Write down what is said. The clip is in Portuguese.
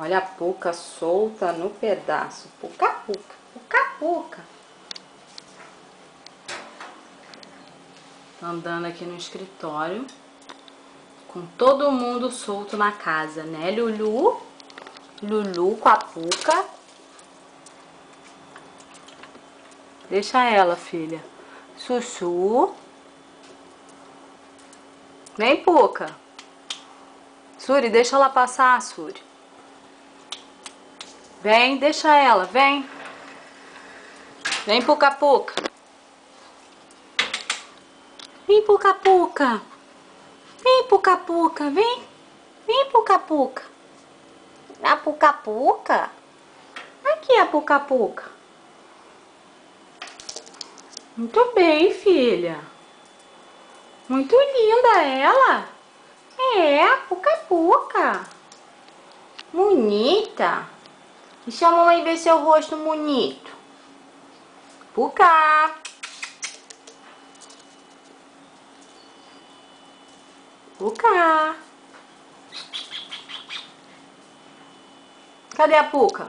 Olha a Puca solta no pedaço. Puca, Puca, Puca, Puca. Tô andando aqui no escritório com todo mundo solto na casa, né, Lulu? Lulu com a Puca. Deixa ela, filha. Chuchu. Vem, Puca. Suri, deixa ela passar, Suri. Vem, deixa ela, vem. Vem, Puca, Puca. Vem, Puca, Puca. Vem, Puca, Puca, vem. Vem, Puca, Puca. A Puca, Puca? Aqui a Puca, Puca. Muito bem, filha. Muito linda ela. É, a Puca, Puca. Bonita. Deixa a mamãe ver seu rosto bonito. Puca. Puca. Cadê a Puca?